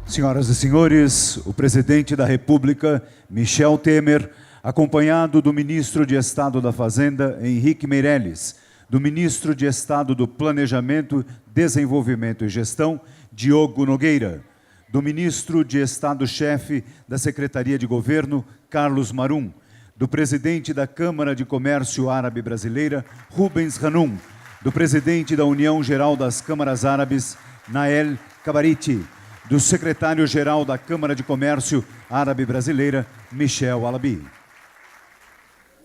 Senhoras e senhores, o presidente da República, Michel Temer, acompanhado do ministro de Estado da Fazenda, Henrique Meirelles, do ministro de Estado do Planejamento, Desenvolvimento e Gestão, Diogo Nogueira, do ministro de Estado-chefe da Secretaria de Governo, Carlos Marum, do presidente da Câmara de Comércio Árabe Brasileira, Rubens Hanum, do presidente da União Geral das Câmaras Árabes, Nael Kabariti, do secretário-geral da Câmara de Comércio Árabe Brasileira, Michel Alabi.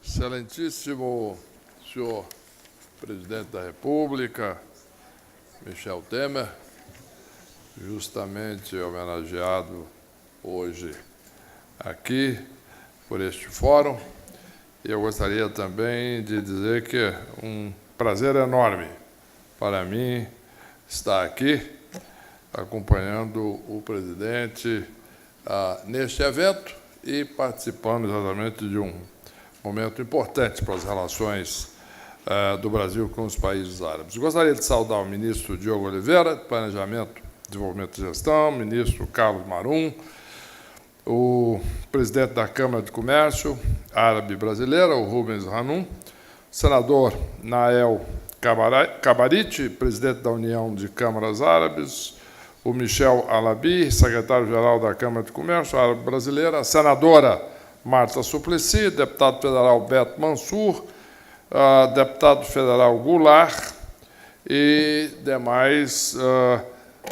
Excelentíssimo senhor presidente da República, Michel Temer, justamente homenageado hoje aqui por este fórum. Eu gostaria também de dizer que é um prazer enorme para mim estar aqui acompanhando o presidente neste evento e participando exatamente de um momento importante para as relações do Brasil com os países árabes. Gostaria de saudar o ministro Diogo Oliveira, de Planejamento, Desenvolvimento e Gestão, o ministro Carlos Marum, o presidente da Câmara de Comércio Árabe Brasileira, o Rubens Hanum, o senador Nael Kabariti, presidente da União de Câmaras Árabes, o Michel Alabi, secretário-geral da Câmara de Comércio Árabe Brasileira, a senadora Marta Suplicy, deputado federal Beto Mansur, deputado federal Goulart e demais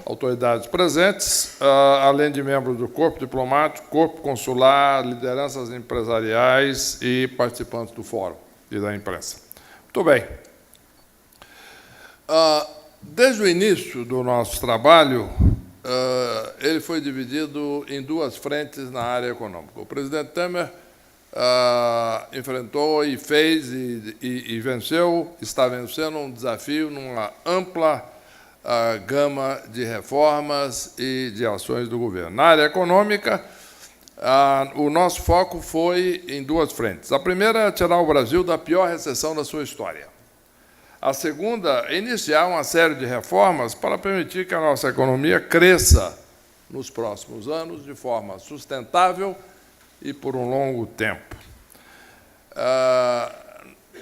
autoridades presentes, além de membros do corpo diplomático, corpo consular, lideranças empresariais e participantes do fórum e da imprensa. Muito bem. Desde o início do nosso trabalho, ele foi dividido em duas frentes na área econômica. O presidente Temer enfrentou e fez e venceu, está vencendo um desafio numa ampla gama de reformas e de ações do governo. Na área econômica, o nosso foco foi em duas frentes. A primeira é tirar o Brasil da pior recessão da sua história. A segunda é iniciar uma série de reformas para permitir que a nossa economia cresça nos próximos anos de forma sustentável e por um longo tempo.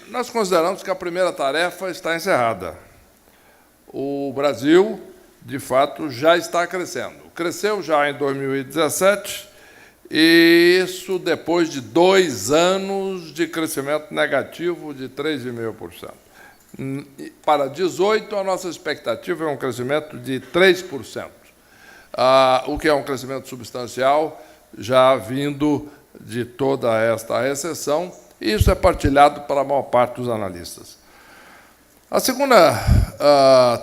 Nós consideramos que a primeira tarefa está encerrada. O Brasil, de fato, já está crescendo. Cresceu já em 2017, e isso depois de 2 anos de crescimento negativo de 3,5%. Para 2018, a nossa expectativa é um crescimento de 3%, o que é um crescimento substancial, já vindo de toda esta recessão, e isso é partilhado pela maior parte dos analistas. A segunda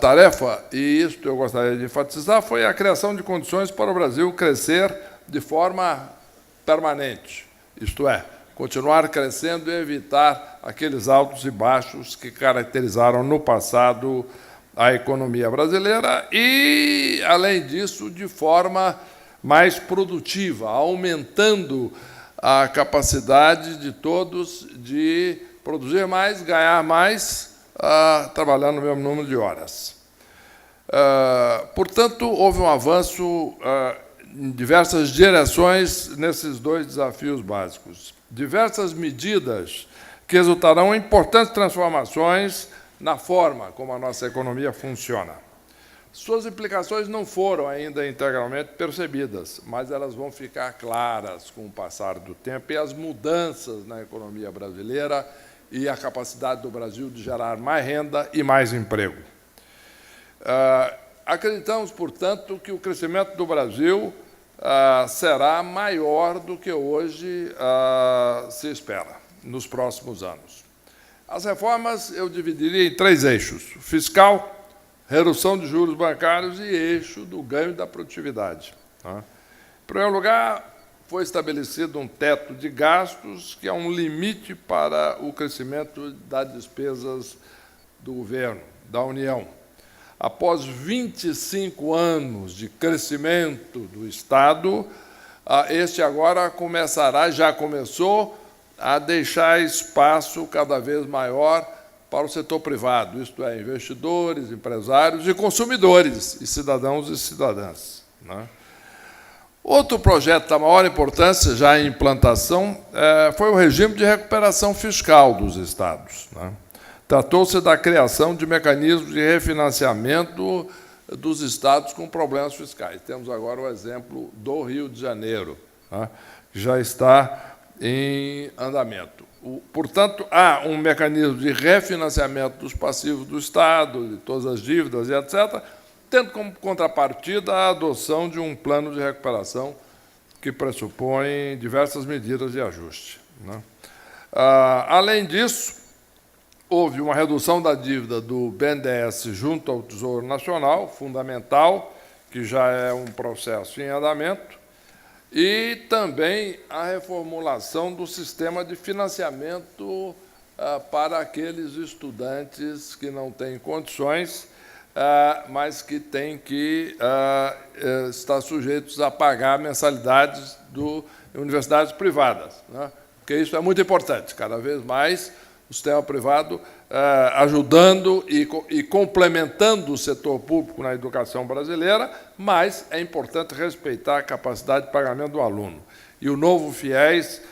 tarefa, e isso eu gostaria de enfatizar, foi a criação de condições para o Brasil crescer de forma permanente, isto é, continuar crescendo e evitar aqueles altos e baixos que caracterizaram no passado a economia brasileira e, além disso, de forma mais produtiva, aumentando a capacidade de todos de produzir mais, ganhar mais, trabalhando no mesmo número de horas. Portanto, houve um avanço em diversas direções nesses dois desafios básicos. Diversas medidas que resultarão em importantes transformações na forma como a nossa economia funciona. Suas implicações não foram ainda integralmente percebidas, mas elas vão ficar claras com o passar do tempo e as mudanças na economia brasileira e a capacidade do Brasil de gerar mais renda e mais emprego. Acreditamos, portanto, que o crescimento do Brasil será maior do que hoje se espera nos próximos anos. As reformas eu dividiria em 3 eixos: fiscal, redução de juros bancários e eixo do ganho da produtividade. Em primeiro lugar, foi estabelecido um teto de gastos, que é um limite para o crescimento das despesas do governo, da União. Após 25 anos de crescimento do Estado, este agora já começou a deixar espaço cada vez maior para o setor privado, isto é, investidores, empresários e consumidores, e cidadãos e cidadãs. Outro projeto da maior importância, já em implantação, foi o regime de recuperação fiscal dos estados, né? Tratou-se da criação de mecanismos de refinanciamento dos estados com problemas fiscais. Temos agora o exemplo do Rio de Janeiro, né, que já está em andamento. Portanto, há um mecanismo de refinanciamento dos passivos do Estado, de todas as dívidas e etc., tendo como contrapartida a adoção de um plano de recuperação que pressupõe diversas medidas de ajuste, né? Além disso, houve uma redução da dívida do BNDES junto ao Tesouro Nacional, fundamental, que já é um processo em andamento, e também a reformulação do sistema de financiamento para aqueles estudantes que não têm condições, mas que têm que estar sujeitos a pagar mensalidades de universidades privadas, né? Porque isso é muito importante, cada vez mais o sistema privado ajudando e complementando o setor público na educação brasileira, mas é importante respeitar a capacidade de pagamento do aluno. E o novo FIES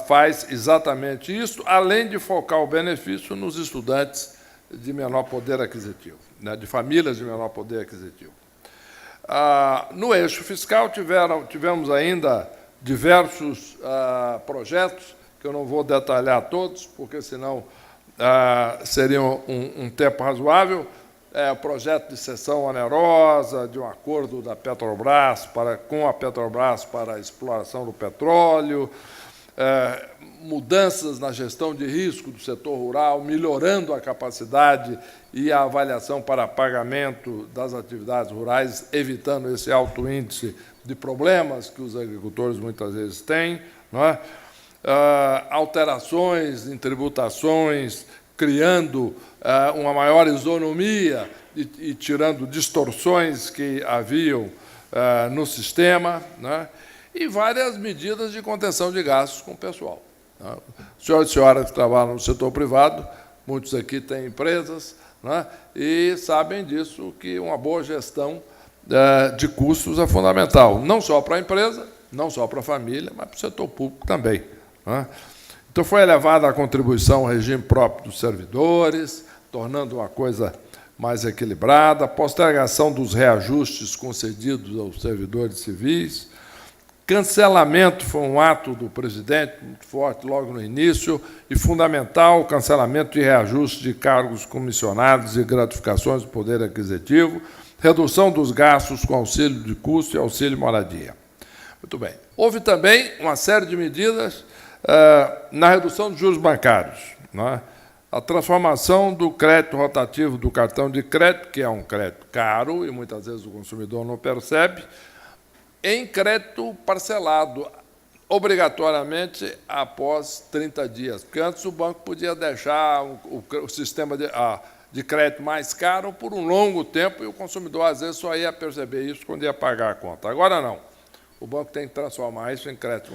faz exatamente isso, além de focar o benefício nos estudantes de menor poder aquisitivo, né, de famílias de menor poder aquisitivo. No eixo fiscal, tivemos ainda diversos projetos, que eu não vou detalhar todos, porque senão seria um tempo razoável. O projeto de cessão onerosa, de um acordo da Petrobras com a Petrobras para a exploração do petróleo, mudanças na gestão de risco do setor rural, melhorando a capacidade e a avaliação para pagamento das atividades rurais, evitando esse alto índice de problemas que os agricultores muitas vezes têm, não é? Alterações em tributações, criando uma maior isonomia e tirando distorções que haviam no sistema, né? E várias medidas de contenção de gastos com o pessoal, né? Senhores e senhoras que trabalham no setor privado, muitos aqui têm empresas, né? E sabem disso, que uma boa gestão de custos é fundamental, não só para a empresa, não só para a família, mas para o setor público também, né? Então, foi elevada a contribuição ao regime próprio dos servidores, tornando uma coisa mais equilibrada, a postergação dos reajustes concedidos aos servidores civis, cancelamento foi um ato do presidente muito forte logo no início, e fundamental o cancelamento de reajuste de cargos comissionados e gratificações do poder aquisitivo, redução dos gastos com auxílio de custo e auxílio moradia. Muito bem. Houve também uma série de medidas na redução dos juros bancários, né? A transformação do crédito rotativo do cartão de crédito, que é um crédito caro e muitas vezes o consumidor não percebe, em crédito parcelado, obrigatoriamente após 30 dias. Porque antes o banco podia deixar o sistema de crédito mais caro por um longo tempo e o consumidor, às vezes, só ia perceber isso quando ia pagar a conta. Agora, não. O banco tem que transformar isso em crédito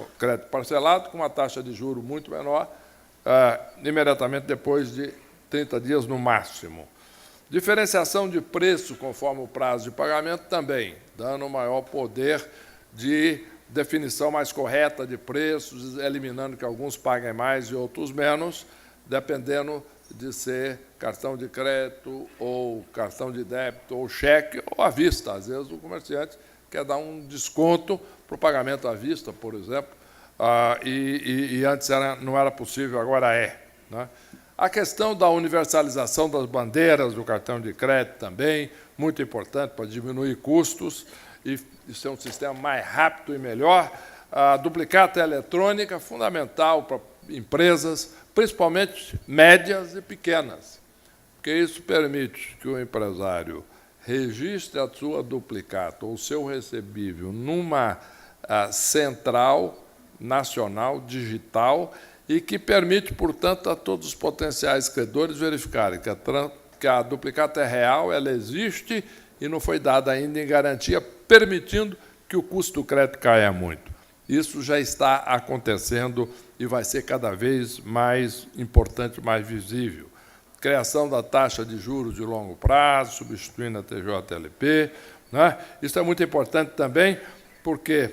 parcelado, com uma taxa de juros muito menor, imediatamente depois de 30 dias no máximo. Diferenciação de preço conforme o prazo de pagamento também, dando maior poder de definição mais correta de preços, eliminando que alguns paguem mais e outros menos, dependendo de ser cartão de crédito, ou cartão de débito, ou cheque, ou à vista. Às vezes o comerciante quer dar um desconto para o pagamento à vista, por exemplo, e antes não era possível, agora é, né? A questão da universalização das bandeiras do cartão de crédito também, muito importante para diminuir custos e ser um sistema mais rápido e melhor. A duplicata eletrônica, fundamental para empresas, principalmente médias e pequenas, porque isso permite que o empresário registre a sua duplicata ou o seu recebível numa central nacional digital e que permite, portanto, a todos os potenciais credores verificarem que a duplicata é real, ela existe e não foi dada ainda em garantia, permitindo que o custo do crédito caia muito. Isso já está acontecendo e vai ser cada vez mais importante, mais visível. Criação da taxa de juros de longo prazo, substituindo a TJLP, né? Isso é muito importante também, porque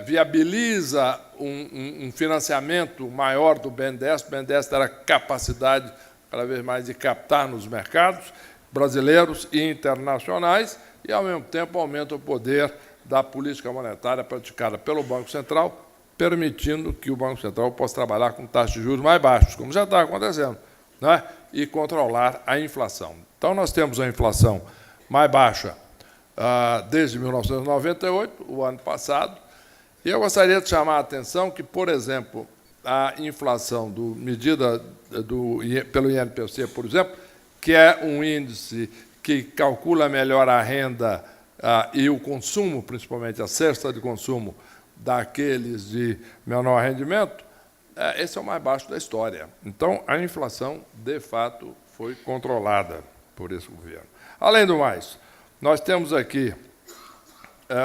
viabiliza um financiamento maior do BNDES. O BNDES terá capacidade cada vez mais de captar nos mercados brasileiros e internacionais e, ao mesmo tempo, aumenta o poder da política monetária praticada pelo Banco Central, permitindo que o Banco Central possa trabalhar com taxas de juros mais baixas, como já está acontecendo, né? E controlar a inflação. Então, nós temos a inflação mais baixa desde 1998, o ano passado, e eu gostaria de chamar a atenção que, por exemplo, a inflação medida pelo INPC, por exemplo, que é um índice que calcula melhor a renda e o consumo, principalmente a cesta de consumo daqueles de menor rendimento, esse é o mais baixo da história. Então, a inflação, de fato, foi controlada por esse governo. Além do mais, nós temos aqui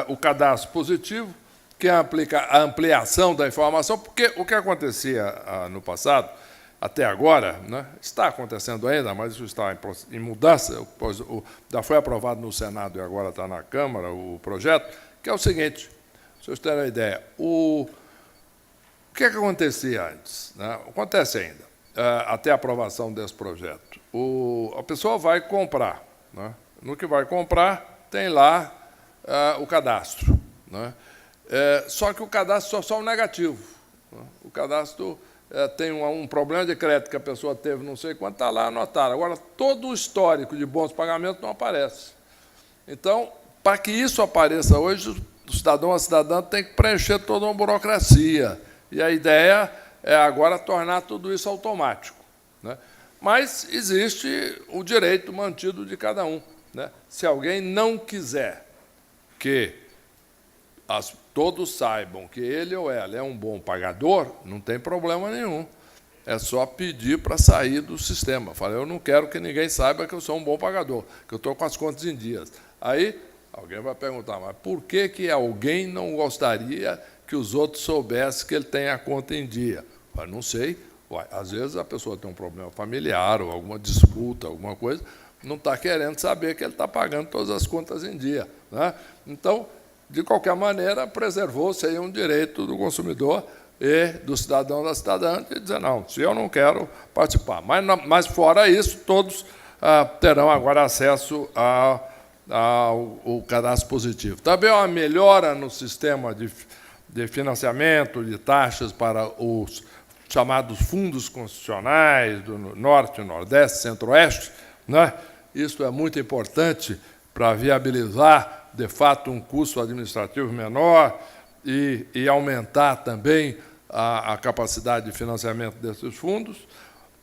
o cadastro positivo, que implica a ampliação da informação, porque o que acontecia no passado, até agora, né, está acontecendo ainda, mas isso está em mudança, já foi aprovado no Senado e agora está na Câmara o projeto, que é o seguinte, se vocês terem uma ideia, o que acontecia antes? Né? Acontece ainda, até a aprovação desse projeto. A pessoa vai comprar. Né? No que vai comprar, tem lá o cadastro. Né? Só que o cadastro só um negativo. Né? O cadastro tem um problema de crédito que a pessoa teve, não sei quanto, está lá anotado. Agora, todo o histórico de bons pagamentos não aparece. Então, para que isso apareça hoje, o cidadão ou a cidadã tem que preencher toda uma burocracia. E a ideia é agora tornar tudo isso automático. Né? Mas existe o direito mantido de cada um. Né? Se alguém não quiser que todos saibam que ele ou ela é um bom pagador, não tem problema nenhum. É só pedir para sair do sistema. Fala, eu não quero que ninguém saiba que eu sou um bom pagador, que eu estou com as contas em dias. Aí alguém vai perguntar, mas por que alguém não gostaria que os outros soubessem que ele tem a conta em dia? Eu não sei. Às vezes a pessoa tem um problema familiar ou alguma disputa, alguma coisa, não está querendo saber que ele está pagando todas as contas em dia. Né? Então, de qualquer maneira, preservou-se aí um direito do consumidor e do cidadão da cidadã de dizer, não, se eu não quero participar. Mas fora isso, todos terão agora acesso ao cadastro positivo. Também uma melhora no sistema de financiamento de taxas para os chamados fundos constitucionais do Norte, Nordeste, Centro-Oeste. Né? Isso é muito importante para viabilizar, de fato, um custo administrativo menor e aumentar também a capacidade de financiamento desses fundos.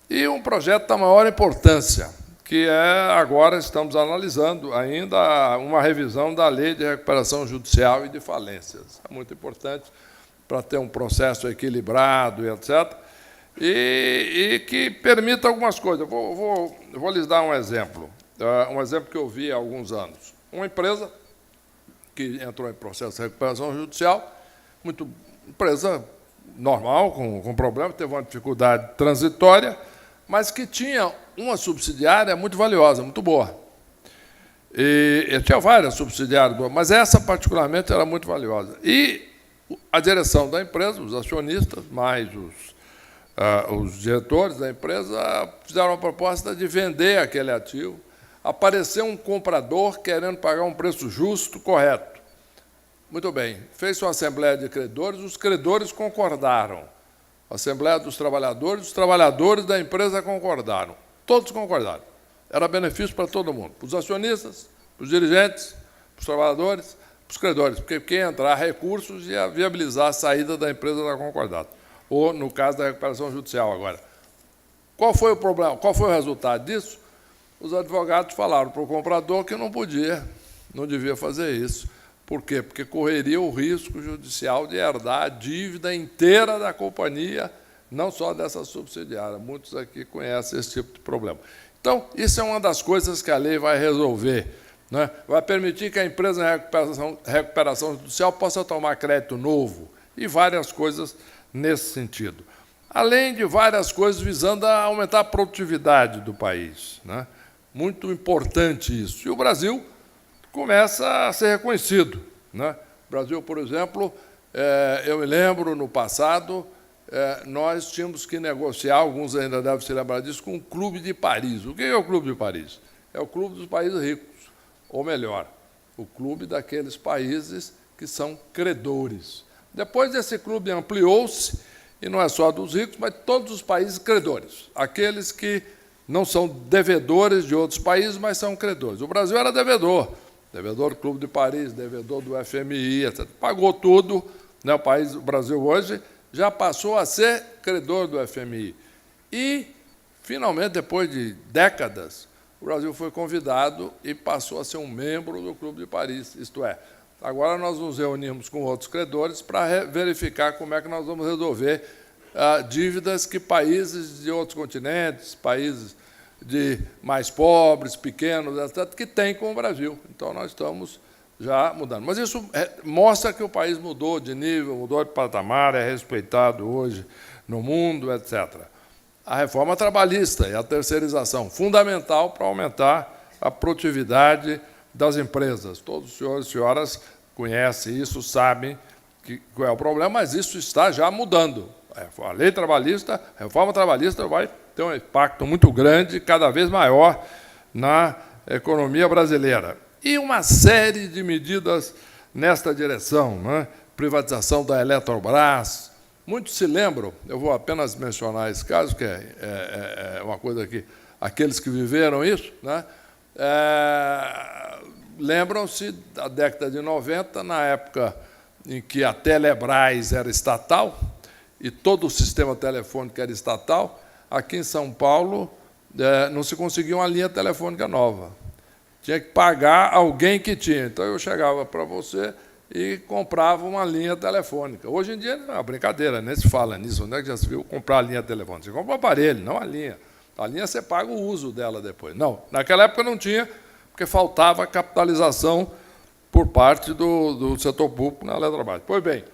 E um projeto da maior importância, que agora estamos analisando ainda uma revisão da Lei de Recuperação Judicial e de Falências. É muito importante para ter um processo equilibrado, etc., e que permita algumas coisas. Vou lhes dar um exemplo que eu vi há alguns anos. Uma empresa que entrou em processo de recuperação judicial, empresa normal, com problema, teve uma dificuldade transitória, mas que tinha uma subsidiária muito valiosa, muito boa. E tinha várias subsidiárias boas, mas essa, particularmente, era muito valiosa. E a direção da empresa, os acionistas, mais os diretores da empresa, fizeram a proposta de vender aquele ativo. Apareceu um comprador querendo pagar um preço justo, correto. Muito bem, fez uma assembleia de credores, os credores concordaram. A assembleia dos trabalhadores, os trabalhadores da empresa concordaram. Todos concordaram. Era benefício para todo mundo, para os acionistas, para os dirigentes, para os trabalhadores, para os credores, porque quem entrar recursos ia viabilizar a saída da empresa da concordata. Ou, no caso da recuperação judicial agora. Qual foi o problema? Qual foi o resultado disso? Os advogados falaram para o comprador que não podia, não devia fazer isso. Por quê? Porque correria o risco judicial de herdar a dívida inteira da companhia, não só dessa subsidiária. Muitos aqui conhecem esse tipo de problema. Então, isso é uma das coisas que a lei vai resolver. Né? Vai permitir que a empresa em recuperação judicial possa tomar crédito novo e várias coisas nesse sentido. Além de várias coisas visando a aumentar a produtividade do país. Né? Muito importante isso. E o Brasil começa a ser reconhecido. Né? O Brasil, por exemplo, Eu me lembro, no passado, nós tínhamos que negociar, alguns ainda devem se lembrar disso, com o Clube de Paris. O que é o Clube de Paris? É o clube dos países ricos, ou melhor, o clube daqueles países que são credores. Depois, esse clube ampliou-se, e não é só dos ricos, mas todos os países credores, aqueles que não são devedores de outros países, mas são credores. O Brasil era devedor do Clube de Paris, devedor do FMI, etc. Pagou tudo, né? O Brasil hoje já passou a ser credor do FMI. E, finalmente, depois de décadas, o Brasil foi convidado e passou a ser um membro do Clube de Paris, isto é, agora nós nos reunimos com outros credores para verificar como é que nós vamos resolver dívidas que países de outros continentes, países mais pobres, pequenos, etc., que têm com o Brasil. Então, nós estamos já mudando. Mas isso mostra que o país mudou de nível, mudou de patamar, é respeitado hoje no mundo, etc. A reforma trabalhista e a terceirização, fundamental para aumentar a produtividade das empresas. Todos os senhores e senhoras conhecem isso, sabem qual é o problema, mas isso está já mudando. A lei trabalhista, a reforma trabalhista vai ter um impacto muito grande, cada vez maior, na economia brasileira. E uma série de medidas nesta direção, né? Privatização da Eletrobras. Muitos se lembram, eu vou apenas mencionar esse caso, que é uma coisa que aqueles que viveram isso, né? Lembram-se da década de 90, na época em que a Telebrás era estatal e todo o sistema telefônico era estatal, aqui em São Paulo não se conseguia uma linha telefônica nova. Tinha que pagar alguém que tinha. Então, eu chegava para você e comprava uma linha telefônica. Hoje em dia, é uma brincadeira, nem se fala nisso. Onde é que já se viu comprar a linha telefônica? Você compra o aparelho, não a linha. A linha você paga o uso dela depois. Não, naquela época não tinha, porque faltava capitalização por parte do setor público na Eletrobras. Pois bem,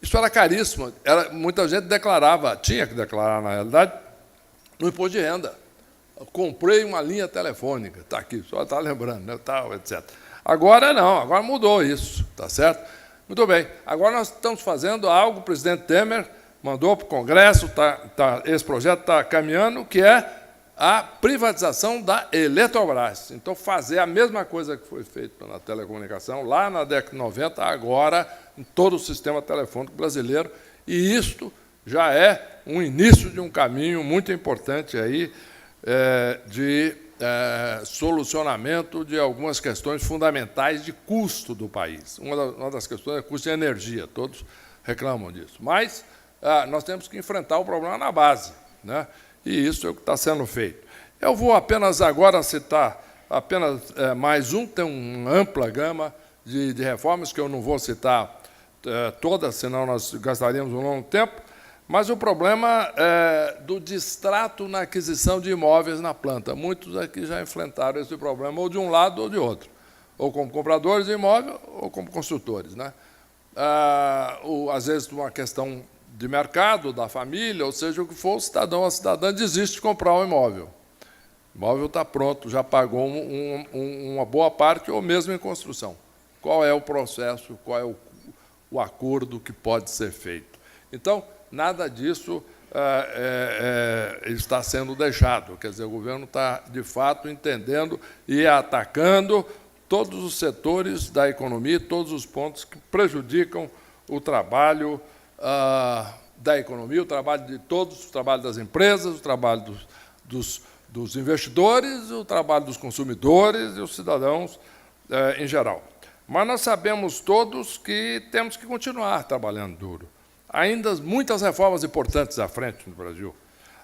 isso era caríssimo. Muita gente declarava, tinha que declarar, na realidade, no imposto de renda. Eu comprei uma linha telefônica, está aqui, só está lembrando, né, tal, etc. Agora não, agora mudou isso, está certo? Muito bem, agora nós estamos fazendo algo, o presidente Temer mandou para o Congresso, esse projeto está caminhando, que é a privatização da Eletrobras. Então, fazer a mesma coisa que foi feita na telecomunicação, lá na década de 90, agora em todo o sistema telefônico brasileiro, e isto já é um início de um caminho muito importante aí, de solucionamento de algumas questões fundamentais de custo do país. Uma das questões é o custo de energia, todos reclamam disso. Mas nós temos que enfrentar o problema na base, né? E isso é o que está sendo feito. Eu vou apenas agora citar mais um, tem uma ampla gama de reformas, que eu não vou citar todas, senão nós gastaríamos um longo tempo, mas o problema do distrato na aquisição de imóveis na planta. Muitos aqui já enfrentaram esse problema, ou de um lado ou de outro, ou como compradores de imóvel ou como construtores, né? Às vezes, uma questão de mercado, da família, ou seja, o que for, o cidadão ou a cidadã desiste de comprar um imóvel. O imóvel está pronto, já pagou uma boa parte, ou mesmo em construção. Qual é o processo, qual é o acordo que pode ser feito? Então, nada disso está sendo deixado. Quer dizer, o governo está, de fato, entendendo e atacando todos os setores da economia, todos os pontos que prejudicam o trabalho da economia, o trabalho de todos, o trabalho das empresas, o trabalho dos investidores, o trabalho dos consumidores e os cidadãos em geral. Mas nós sabemos todos que temos que continuar trabalhando duro. Ainda muitas reformas importantes à frente no Brasil.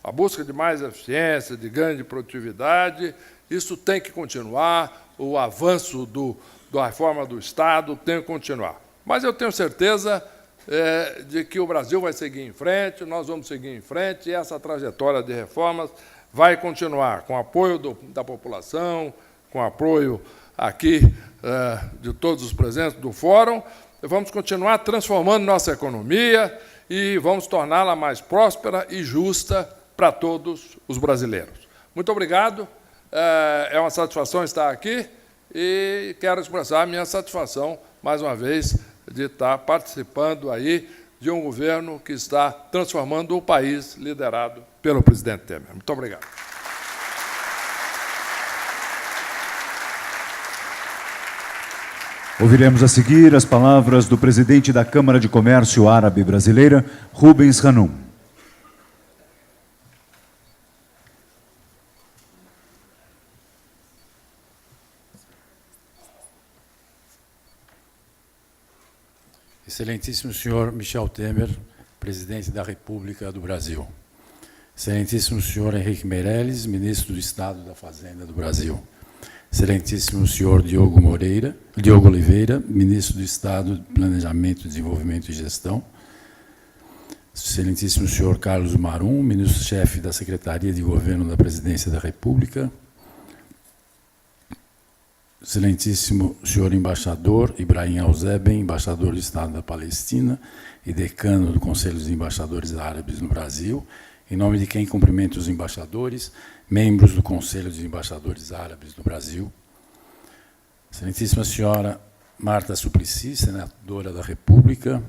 A busca de mais eficiência, de ganho de produtividade, isso tem que continuar, o avanço da reforma do Estado tem que continuar. Mas eu tenho certeza de que o Brasil vai seguir em frente, nós vamos seguir em frente, e essa trajetória de reformas vai continuar, com apoio da população, com apoio aqui de todos os presentes do Fórum. Vamos continuar transformando nossa economia e vamos torná-la mais próspera e justa para todos os brasileiros. Muito obrigado, é uma satisfação estar aqui e quero expressar a minha satisfação, mais uma vez, de estar participando aí de um governo que está transformando o país liderado pelo presidente Temer. Muito obrigado. Ouviremos a seguir as palavras do presidente da Câmara de Comércio Árabe Brasileira, Rubens Hanum. Excelentíssimo senhor Michel Temer, presidente da República do Brasil. Excelentíssimo senhor Henrique Meirelles, ministro do Estado da Fazenda do Brasil. Excelentíssimo senhor Diogo Oliveira, ministro do Estado de Planejamento, Desenvolvimento e Gestão. Excelentíssimo senhor Carlos Marum, ministro-chefe da Secretaria de Governo da Presidência da República. Excelentíssimo senhor embaixador Ibrahim Alzeben, embaixador do Estado da Palestina e decano do Conselho dos Embaixadores Árabes no Brasil, em nome de quem cumprimento os embaixadores, membros do Conselho dos Embaixadores Árabes do Brasil. Excelentíssima senhora Marta Suplicy, senadora da República.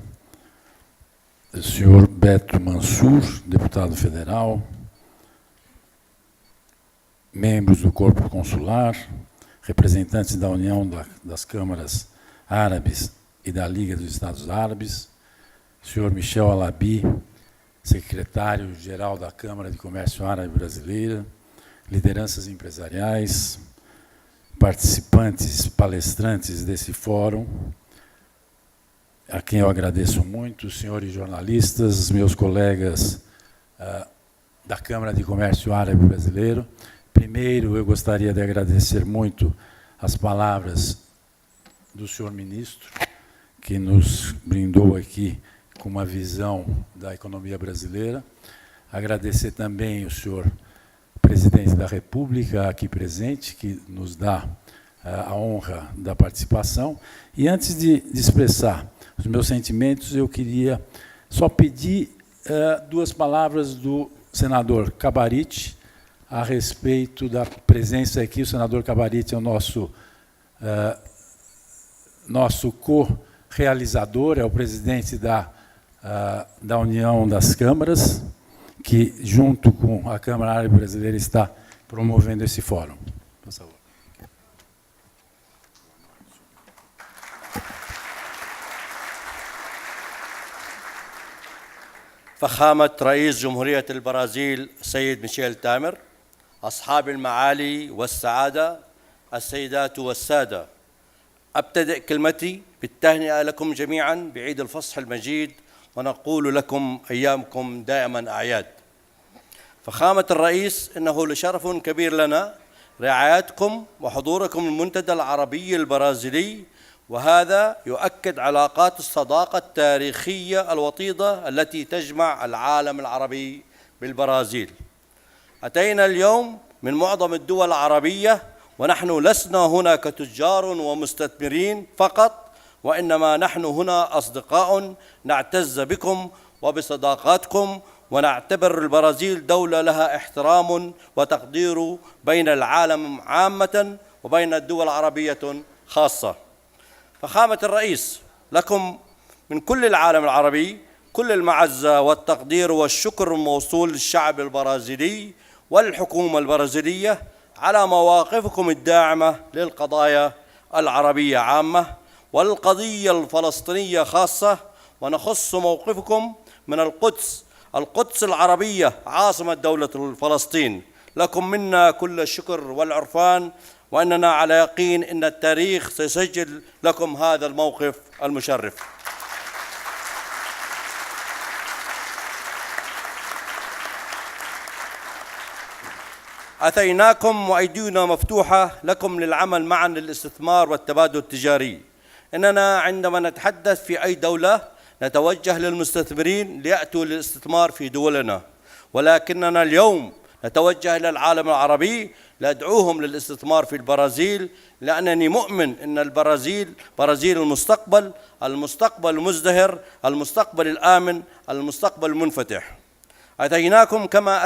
O senhor Beto Mansur, deputado federal. Membros do Corpo Consular, representantes da União das Câmaras Árabes e da Liga dos Estados Árabes. Senhor Michel Alabi, secretário-geral da Câmara de Comércio Árabe Brasileira, lideranças empresariais, participantes, palestrantes desse fórum, a quem eu agradeço muito, senhores jornalistas, meus colegas da Câmara de Comércio Árabe Brasileiro. Primeiro, eu gostaria de agradecer muito as palavras do senhor ministro, que nos brindou aqui com uma visão da economia brasileira. Agradecer também o senhor presidente da República aqui presente, que nos dá a honra da participação. E antes de expressar os meus sentimentos, eu queria só pedir duas palavras do senador Cabarite a respeito da presença aqui. O senador Cabarite é o nosso co-realizador, é o presidente da União das Câmaras, que, junto com a Câmara Árabe Brasileira, está promovendo esse fórum. Por favor. فخامة رئيس جمهورية البرازيل السيد ميشيل تامر، أصحاب المعالي والسعادة، السيدات والسادة، أبتدئ كلمتي بالتهنئة لكم جميعا بعيد الفصح المجيد، ونقول لكم أيامكم دائما أعياد. فخامة الرئيس، إنه لشرف كبير لنا رعايتكم وحضوركم المنتدى العربي البرازيلي، وهذا يؤكد علاقات الصداقة التاريخية الوطيدة التي تجمع العالم العربي بالبرازيل. أتينا اليوم من معظم الدول العربية، ونحن لسنا هنا كتجار ومستثمرين فقط، وإنما نحن هنا أصدقاء نعتز بكم وبصداقاتكم، ونعتبر البرازيل دولة لها احترام وتقدير بين العالم عامة وبين الدول العربية خاصة. فخامة الرئيس، لكم من كل العالم العربي كل المعزة والتقدير والشكر الموصول للشعب البرازيلي والحكومة البرازيلية على مواقفكم الداعمة للقضايا العربية عامة والقضية الفلسطينية خاصة، ونخص موقفكم من القدس العربية عاصمة دولة فلسطين. لكم منا كل الشكر والعرفان، وأننا على يقين أن التاريخ سيسجل لكم هذا الموقف المشرف. أتيناكم وأيدينا مفتوحة لكم للعمل معا للاستثمار والتبادل التجاري. إننا عندما نتحدث في أي دولة نتوجه للمستثمرين ليأتوا للاستثمار في دولنا، ولكننا اليوم نتوجه إلى العالم العربي لأدعوهم للاستثمار في البرازيل، لأنني مؤمن أن البرازيل برازيل المستقبل المزدهر، المستقبل الآمن، المستقبل المنفتح. أتيناكم كما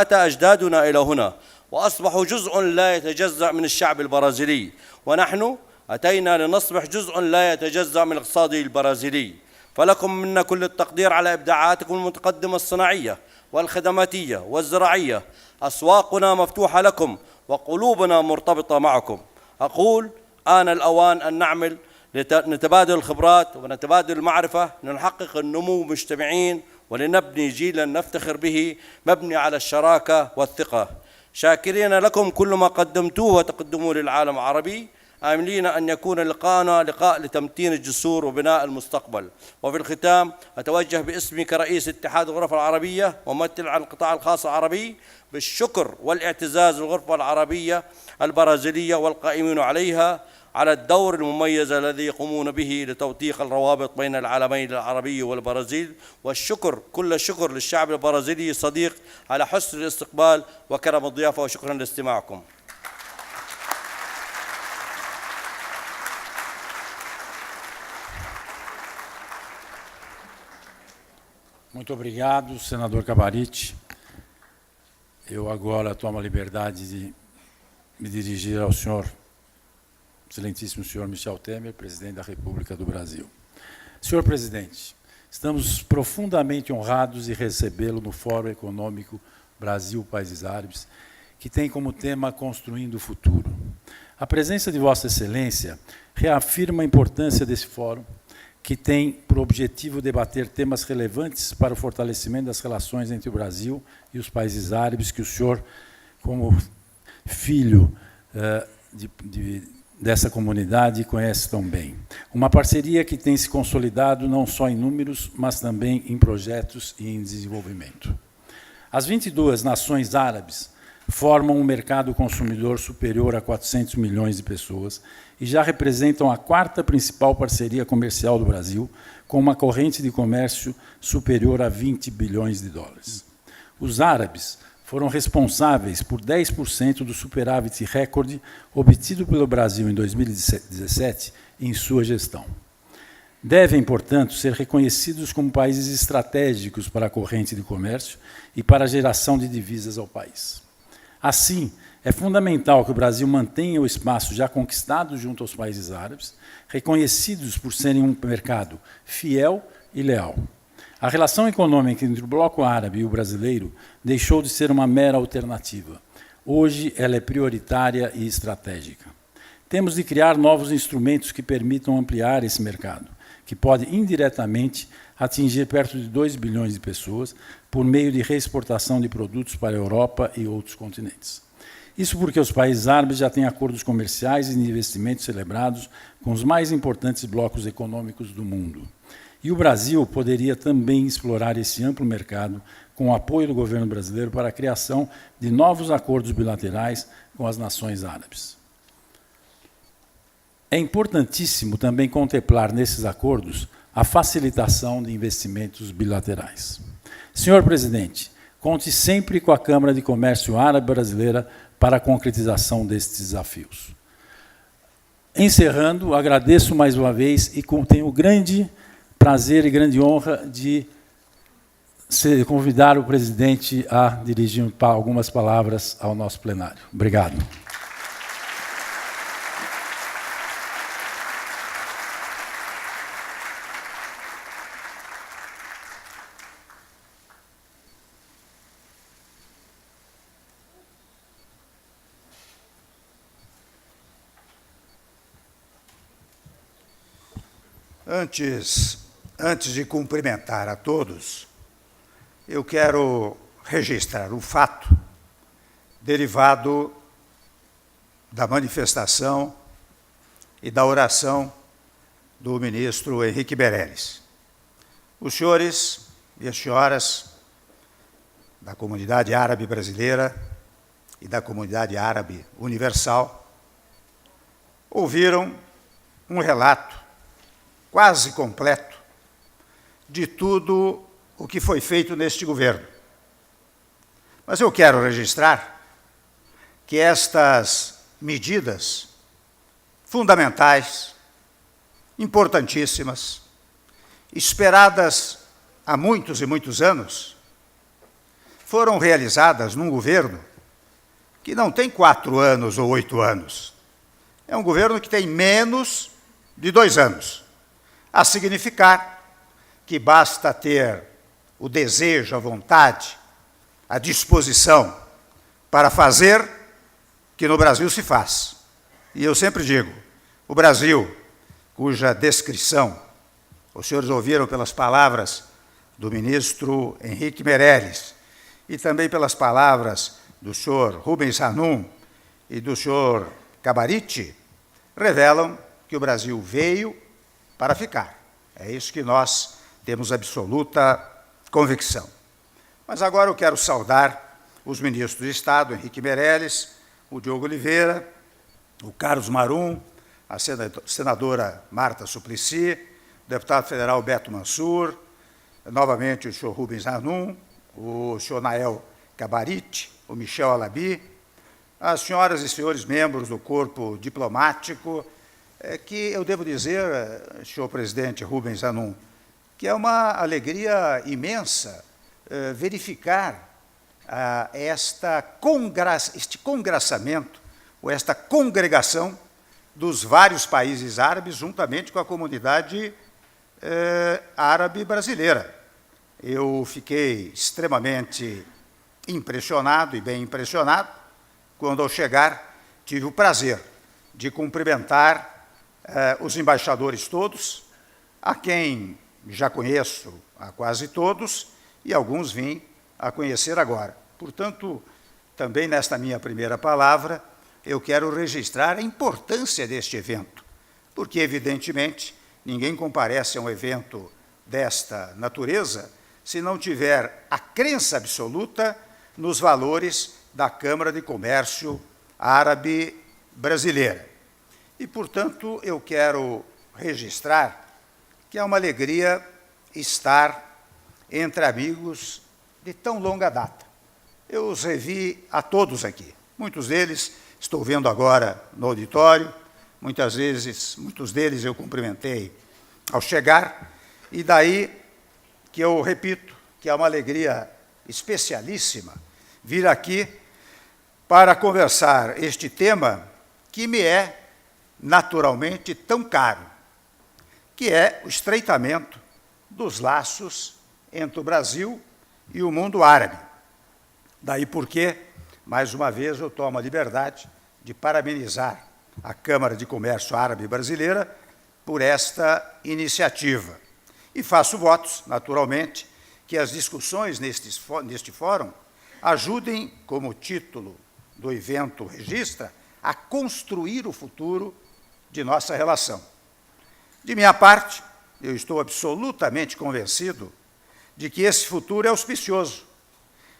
أتى أجدادنا إلى هنا، وأصبحوا جزء لا يتجزأ من الشعب البرازيلي، ونحن أتينا لنصبح جزء لا يتجزأ من الاقتصاد البرازيلي، فلكم منا كل التقدير على إبداعاتكم المتقدمة الصناعية والخدماتية والزراعية. أسواقنا مفتوحة لكم وقلوبنا مرتبطة معكم. أقول آن الأوان أن نعمل نتبادل الخبرات ونتبادل المعرفة لنحقق النمو مجتمعين ولنبني جيلا نفتخر به مبني على الشراكة والثقة. شاكرين لكم كل ما قدمتوه وتقدموه للعالم العربي، آملين أن يكون لقاءنا لقاء لتمتين الجسور وبناء المستقبل. وفي الختام أتوجه باسمي كرئيس اتحاد الغرف العربية وممثل عن القطاع الخاص العربي بالشكر والاعتزاز للغرفة العربية البرازيلية والقائمين عليها على الدور المميز الذي يقومون به لتوثيق الروابط بين العالمين العربي والبرازيل. والشكر كل الشكر للشعب البرازيلي الصديق على حسن الاستقبال وكرم الضيافة، وشكرا لاستماعكم. Muito obrigado, senador Cabarite. Eu agora tomo a liberdade de me dirigir ao senhor, excelentíssimo senhor Michel Temer, presidente da República do Brasil. Senhor presidente, estamos profundamente honrados de recebê-lo no Fórum Econômico Brasil-Países Árabes, que tem como tema Construindo o Futuro. A presença de Vossa Excelência reafirma a importância desse fórum, que tem por objetivo debater temas relevantes para o fortalecimento das relações entre o Brasil e os países árabes, que o senhor, como filho dessa comunidade, conhece tão bem. Uma parceria que tem se consolidado não só em números, mas também em projetos e em desenvolvimento. As 22 nações árabes formam um mercado consumidor superior a 400 milhões de pessoas e já representam a quarta principal parceria comercial do Brasil, com uma corrente de comércio superior a 20 bilhões de dólares. Os árabes foram responsáveis por 10% do superávit recorde obtido pelo Brasil em 2017 em sua gestão. Devem, portanto, ser reconhecidos como países estratégicos para a corrente de comércio e para a geração de divisas ao país. Assim, é fundamental que o Brasil mantenha o espaço já conquistado junto aos países árabes, reconhecidos por serem um mercado fiel e leal. A relação econômica entre o bloco árabe e o brasileiro deixou de ser uma mera alternativa. Hoje, ela é prioritária e estratégica. Temos de criar novos instrumentos que permitam ampliar esse mercado, que pode indiretamente atingir perto de 2 bilhões de pessoas por meio de reexportação de produtos para a Europa e outros continentes. Isso porque os países árabes já têm acordos comerciais e de investimentos celebrados com os mais importantes blocos econômicos do mundo. E o Brasil poderia também explorar esse amplo mercado com o apoio do governo brasileiro para a criação de novos acordos bilaterais com as nações árabes. É importantíssimo também contemplar nesses acordos a facilitação de investimentos bilaterais. Senhor presidente, conte sempre com a Câmara de Comércio Árabe Brasileira para a concretização destes desafios. Encerrando, agradeço mais uma vez e tenho o grande prazer e grande honra de convidar o presidente a dirigir algumas palavras ao nosso plenário. Obrigado. Antes de cumprimentar a todos, eu quero registrar o fato derivado da manifestação e da oração do ministro Henrique Meirelles. Os senhores e as senhoras da comunidade árabe brasileira e da comunidade árabe universal ouviram um relato quase completo de tudo o que foi feito neste governo. Mas eu quero registrar que estas medidas fundamentais, importantíssimas, esperadas há muitos e muitos anos, foram realizadas num governo que não tem 4 anos ou 8 anos. é um governo que tem menos de 2 anos, a significar que basta ter o desejo, a vontade, a disposição para fazer, que no Brasil se faz. E eu sempre digo, o Brasil, cuja descrição os senhores ouviram pelas palavras do ministro Henrique Meirelles e também pelas palavras do senhor Rubens Hanum e do senhor Cabariti, revelam que o Brasil veio para ficar. É isso que nós temos absoluta convicção. Mas agora eu quero saudar os ministros de Estado, Henrique Meirelles, o Diogo Oliveira, o Carlos Marum, a senadora Marta Suplicy, o deputado federal Beto Mansur, novamente o senhor Rubens Hanum, o senhor Nael Cabariti, o Michel Alabi, as senhoras e senhores membros do corpo diplomático, que eu devo dizer, senhor presidente Rubens Hanum, que é uma alegria imensa verificar este congraçamento, ou esta congregação dos vários países árabes, juntamente com a comunidade árabe brasileira. Eu fiquei extremamente impressionado e bem impressionado quando, ao chegar, tive o prazer de cumprimentar os embaixadores todos, a quem já conheço a quase todos, e alguns vim a conhecer agora. Portanto, também nesta minha primeira palavra, eu quero registrar a importância deste evento, porque, evidentemente, ninguém comparece a um evento desta natureza se não tiver a crença absoluta nos valores da Câmara de Comércio Árabe Brasileira. E, portanto, eu quero registrar que é uma alegria estar entre amigos de tão longa data. Eu os revi a todos aqui. Muitos deles estou vendo agora no auditório, muitos deles eu cumprimentei ao chegar, e daí que eu repito que é uma alegria especialíssima vir aqui para conversar este tema que me é naturalmente tão caro, que é o estreitamento dos laços entre o Brasil e o mundo árabe. Daí porque, mais uma vez, eu tomo a liberdade de parabenizar a Câmara de Comércio Árabe Brasileira por esta iniciativa. E faço votos, naturalmente, que as discussões neste fórum ajudem, como o título do evento registra, a construir o futuro de nossa relação. De minha parte, eu estou absolutamente convencido de que esse futuro é auspicioso,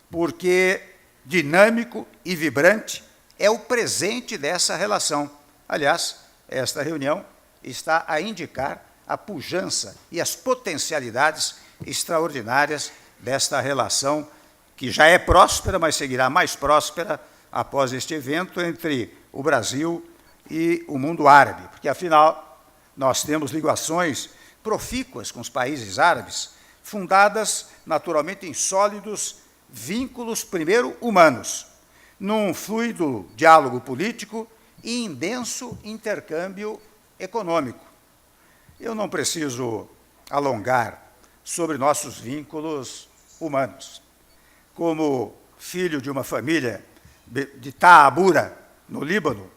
porque dinâmico e vibrante é o presente dessa relação. Aliás, esta reunião está a indicar a pujança e as potencialidades extraordinárias desta relação, que já é próspera, mas seguirá mais próspera após este evento entre o Brasil e o mundo árabe, porque, afinal, nós temos ligações profícuas com os países árabes, fundadas, naturalmente, em sólidos vínculos, primeiro, humanos, num fluido diálogo político e em denso intercâmbio econômico. Eu não preciso alongar sobre nossos vínculos humanos. Como filho de uma família de Taabura, no Líbano,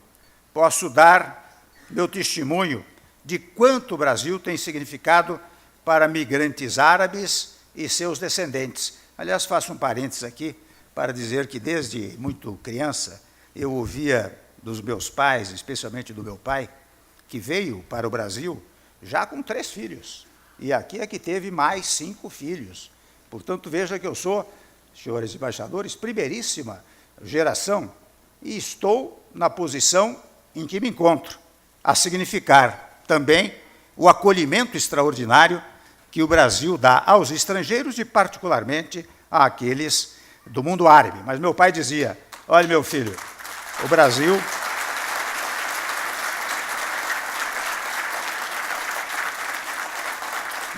posso dar meu testemunho de quanto o Brasil tem significado para migrantes árabes e seus descendentes. Aliás, faço um parênteses aqui para dizer que, desde muito criança, eu ouvia dos meus pais, especialmente do meu pai, que veio para o Brasil já com 3 filhos. E aqui é que teve mais 5 filhos. Portanto, veja que eu sou, senhores embaixadores, primeiríssima geração, e estou na posição em que me encontro, a significar também o acolhimento extraordinário que o Brasil dá aos estrangeiros e, particularmente, àqueles do mundo árabe. Mas meu pai dizia, olha, meu filho, o Brasil...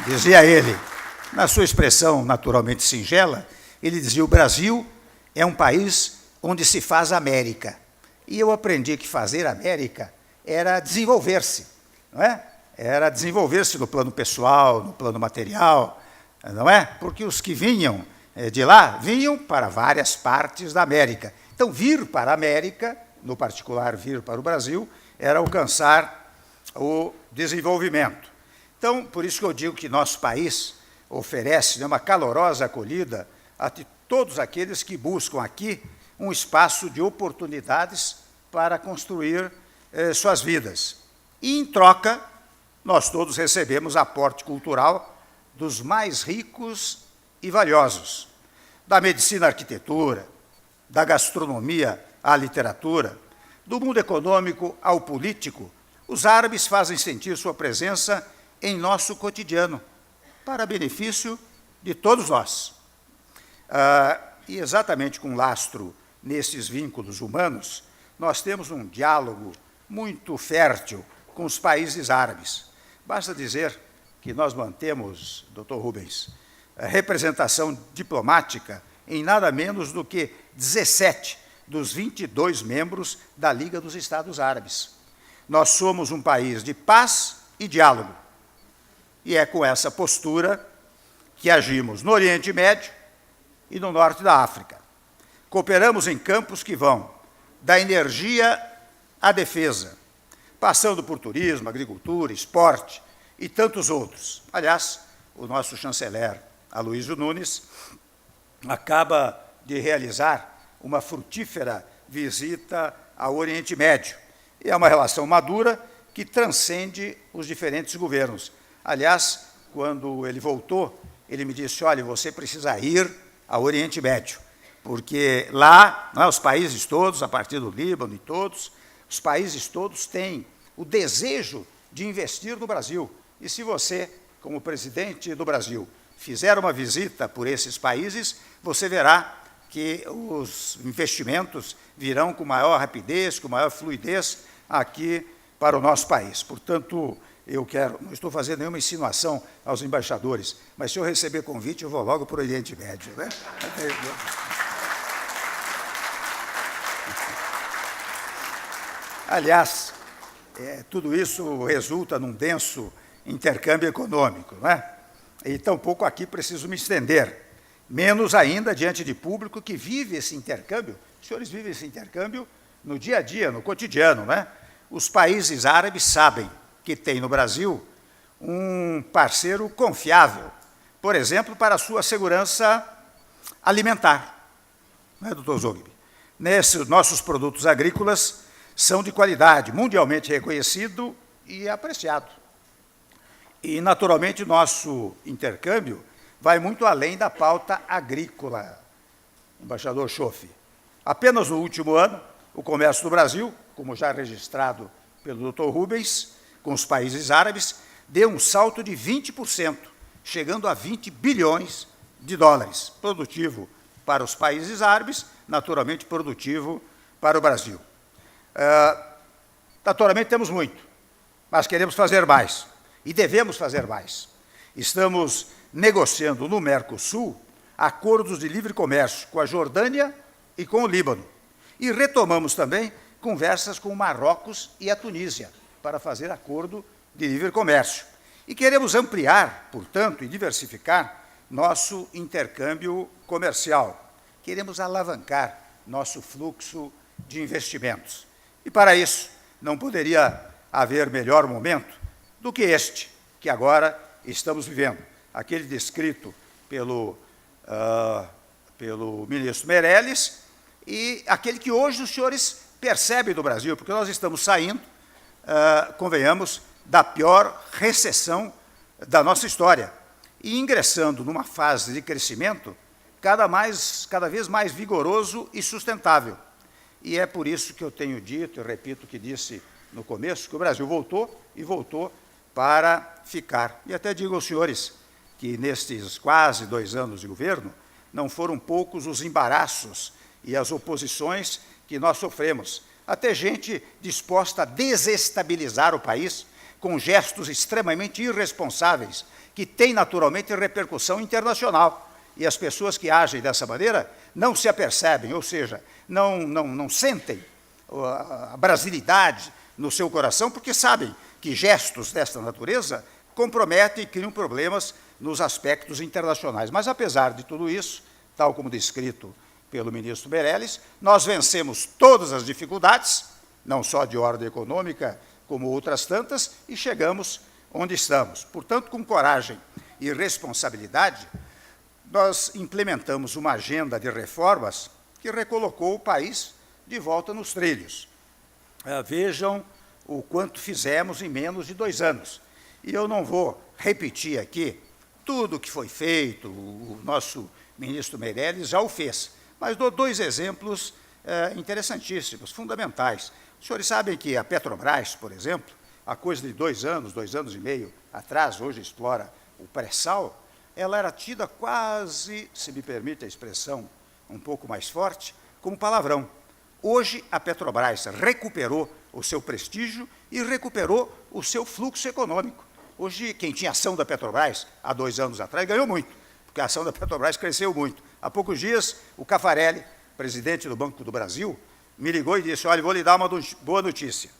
Dizia ele, na sua expressão naturalmente singela, ele dizia, o Brasil é um país onde se faz América. E eu aprendi que fazer América era desenvolver-se, não é? Era desenvolver-se no plano pessoal, no plano material, não é? Porque os que vinham de lá vinham para várias partes da América. Então, vir para a América, no particular vir para o Brasil, era alcançar o desenvolvimento. Então, por isso que eu digo que nosso país oferece uma calorosa acolhida a todos aqueles que buscam aqui um espaço de oportunidades para construir suas vidas. E, em troca, nós todos recebemos aporte cultural dos mais ricos e valiosos, da medicina à arquitetura, da gastronomia à literatura, do mundo econômico ao político. Os árabes fazem sentir sua presença em nosso cotidiano, para benefício de todos nós. E exatamente com lastro nesses vínculos humanos, nós temos um diálogo muito fértil com os países árabes. Basta dizer que nós mantemos, Dr. Rubens, a representação diplomática em nada menos do que 17 dos 22 membros da Liga dos Estados Árabes. Nós somos um país de paz e diálogo. E é com essa postura que agimos no Oriente Médio e no norte da África. Cooperamos em campos que vão da energia à defesa, passando por turismo, agricultura, esporte e tantos outros. Aliás, o nosso chanceler, Aloysio Nunes, acaba de realizar uma frutífera visita ao Oriente Médio. E é uma relação madura que transcende os diferentes governos. Aliás, quando ele voltou, ele me disse, olha, você precisa ir ao Oriente Médio, porque lá, os países todos, a partir do Líbano e todos, os países todos têm o desejo de investir no Brasil. E se você, como presidente do Brasil, fizer uma visita por esses países, você verá que os investimentos virão com maior rapidez, com maior fluidez aqui para o nosso país. Portanto, não estou fazendo nenhuma insinuação aos embaixadores, mas se eu receber convite, eu vou logo para o Oriente Médio, né? Aliás, tudo isso resulta num denso intercâmbio econômico, não é? E tampouco aqui preciso me estender, menos ainda diante de público que vive esse intercâmbio. Os senhores vivem esse intercâmbio no dia a dia, no cotidiano, né? Os países árabes sabem que tem no Brasil um parceiro confiável, por exemplo, para a sua segurança alimentar, não é, doutor Zogby? Nossos produtos agrícolas são de qualidade, mundialmente reconhecido e apreciado. E, naturalmente, nosso intercâmbio vai muito além da pauta agrícola, embaixador Schoff. Apenas no último ano, o comércio do Brasil, como já registrado pelo Dr. Rubens, com os países árabes, deu um salto de 20%, chegando a 20 bilhões de dólares, produtivo para os países árabes, naturalmente produtivo para o Brasil. Naturalmente temos muito, mas queremos fazer mais, e devemos fazer mais. Estamos negociando no Mercosul acordos de livre comércio com a Jordânia e com o Líbano. E retomamos também conversas com o Marrocos e a Tunísia, para fazer acordo de livre comércio. E queremos ampliar, portanto, e diversificar nosso intercâmbio comercial. Queremos alavancar nosso fluxo de investimentos. E, para isso, não poderia haver melhor momento do que este, que agora estamos vivendo. Aquele descrito pelo ministro Meirelles e aquele que hoje os senhores percebem do Brasil, porque nós estamos saindo, convenhamos, da pior recessão da nossa história e ingressando numa fase de crescimento cada vez mais vigoroso e sustentável. E é por isso que eu tenho dito, eu repito o que disse no começo, que o Brasil voltou e voltou para ficar. E até digo aos senhores que nestes quase 2 anos de governo, não foram poucos os embaraços e as oposições que nós sofremos. Até gente disposta a desestabilizar o país com gestos extremamente irresponsáveis, que têm naturalmente repercussão internacional. E as pessoas que agem dessa maneira não se apercebem, ou seja, não sentem a brasilidade no seu coração, porque sabem que gestos desta natureza comprometem e criam problemas nos aspectos internacionais. Mas, apesar de tudo isso, tal como descrito pelo ministro Meirelles, nós vencemos todas as dificuldades, não só de ordem econômica, como outras tantas, e chegamos onde estamos. Portanto, com coragem e responsabilidade, nós implementamos uma agenda de reformas que recolocou o país de volta nos trilhos. Vejam o quanto fizemos em menos de 2 anos. E eu não vou repetir aqui tudo o que foi feito, o nosso ministro Meirelles já o fez, mas dou 2 exemplos interessantíssimos, fundamentais. Os senhores sabem que a Petrobras, por exemplo, há coisa de 2 anos, 2 anos e meio atrás, hoje explora o pré-sal, ela era tida quase, se me permite a expressão um pouco mais forte, como palavrão. Hoje, a Petrobras recuperou o seu prestígio e recuperou o seu fluxo econômico. Hoje, quem tinha ação da Petrobras há 2 anos atrás ganhou muito, porque a ação da Petrobras cresceu muito. Há poucos dias, o Caffarelli, presidente do Banco do Brasil, me ligou e disse, olha, vou lhe dar uma boa notícia.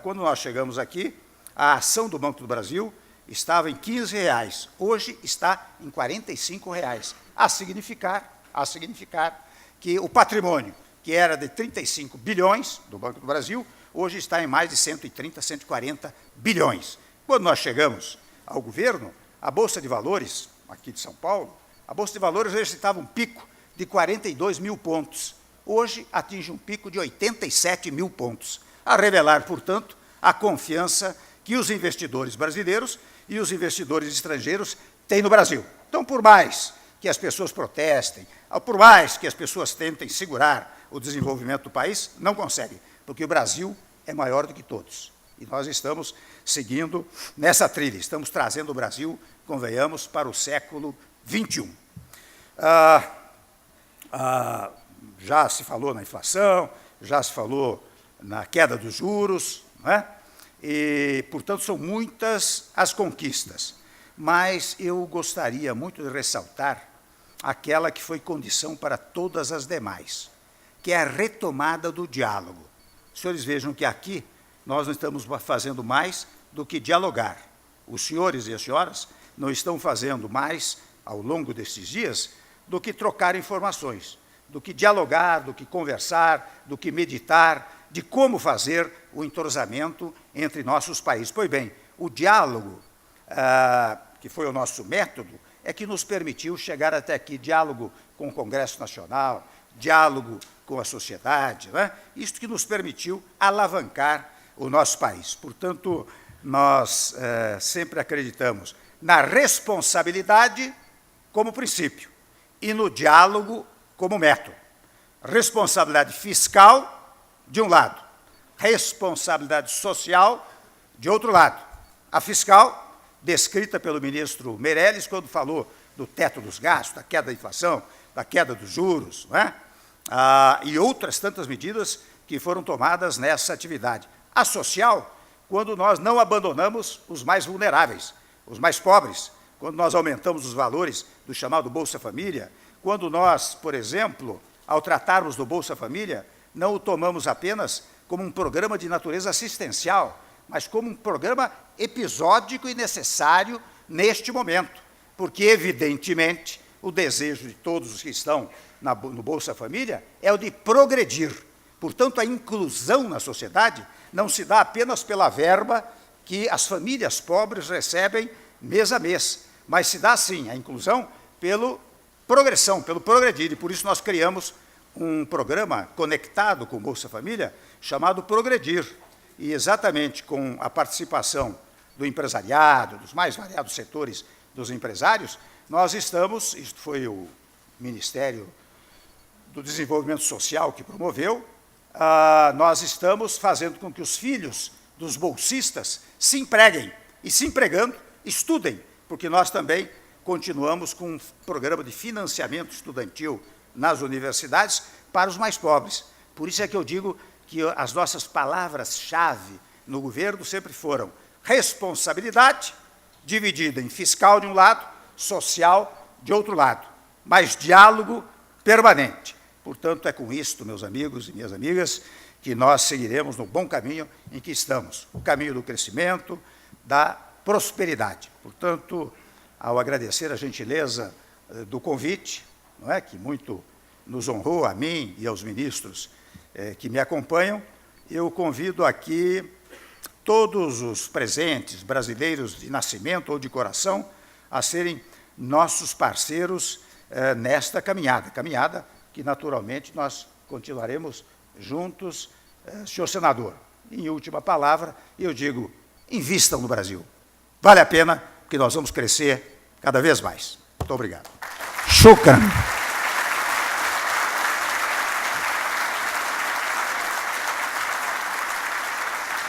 Quando nós chegamos aqui, a ação do Banco do Brasil estava em R$15, hoje está em R$45, a significar que o patrimônio, que era de 35 bilhões do Banco do Brasil, hoje está em mais de 130, 140 bilhões. Quando nós chegamos ao governo, a Bolsa de Valores, aqui de São Paulo, a Bolsa de Valores registrava um pico de 42 mil pontos. Hoje atinge um pico de 87 mil pontos, a revelar, portanto, a confiança que os investidores brasileiros e os investidores estrangeiros têm no Brasil. Então, por mais que as pessoas protestem, por mais que as pessoas tentem segurar o desenvolvimento do país, não conseguem, porque o Brasil é maior do que todos. E nós estamos seguindo nessa trilha, estamos trazendo o Brasil, convenhamos, para o século XXI. Já se falou na inflação, já se falou na queda dos juros, não é? E, portanto, são muitas as conquistas. Mas eu gostaria muito de ressaltar aquela que foi condição para todas as demais, que é a retomada do diálogo. Os senhores vejam que aqui nós não estamos fazendo mais do que dialogar. Os senhores e as senhoras não estão fazendo mais, ao longo destes dias, do que trocar informações, do que dialogar, do que conversar, do que meditar, de como fazer o entrosamento entre nossos países. Pois bem, o diálogo, que foi o nosso método, é que nos permitiu chegar até aqui, diálogo com o Congresso Nacional, diálogo com a sociedade, né? Isto que nos permitiu alavancar o nosso país. Portanto, nós sempre acreditamos na responsabilidade como princípio e no diálogo como método. Responsabilidade fiscal, de um lado, responsabilidade social, de outro lado. A fiscal, descrita pelo ministro Meirelles, quando falou do teto dos gastos, da queda da inflação, da queda dos juros, não é? E outras tantas medidas que foram tomadas nessa atividade. A social, quando nós não abandonamos os mais vulneráveis, os mais pobres, quando nós aumentamos os valores do chamado Bolsa Família, quando nós, por exemplo, ao tratarmos do Bolsa Família, não o tomamos apenas como um programa de natureza assistencial, mas como um programa episódico e necessário neste momento, porque, evidentemente, o desejo de todos os que estão no Bolsa Família é o de progredir. Portanto, a inclusão na sociedade não se dá apenas pela verba que as famílias pobres recebem mês a mês, mas se dá, sim, a inclusão pela progressão, pelo progredir, e por isso nós criamos um programa conectado com o Bolsa Família, chamado Progredir, e exatamente com a participação do empresariado, dos mais variados setores dos empresários, nós estamos, isto foi o Ministério do Desenvolvimento Social que promoveu, nós estamos fazendo com que os filhos dos bolsistas se empreguem, e se empregando, estudem, porque nós também continuamos com um programa de financiamento estudantil nas universidades para os mais pobres. Por isso é que eu digo que as nossas palavras-chave no governo sempre foram responsabilidade, dividida em fiscal de um lado, social de outro lado, mas diálogo permanente. Portanto, é com isto, meus amigos e minhas amigas, que nós seguiremos no bom caminho em que estamos, o caminho do crescimento, da prosperidade. Portanto, ao agradecer a gentileza do convite, não é, que muito nos honrou, a mim e aos ministros que me acompanham, eu convido aqui todos os presentes, brasileiros de nascimento ou de coração, a serem nossos parceiros nesta caminhada que, naturalmente, nós continuaremos juntos. Senhor senador, em última palavra, eu digo, invistam no Brasil. Vale a pena, porque nós vamos crescer cada vez mais. Muito obrigado. Shukran.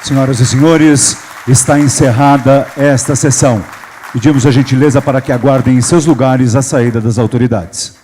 Senhoras e senhores, está encerrada esta sessão. Pedimos a gentileza para que aguardem em seus lugares a saída das autoridades.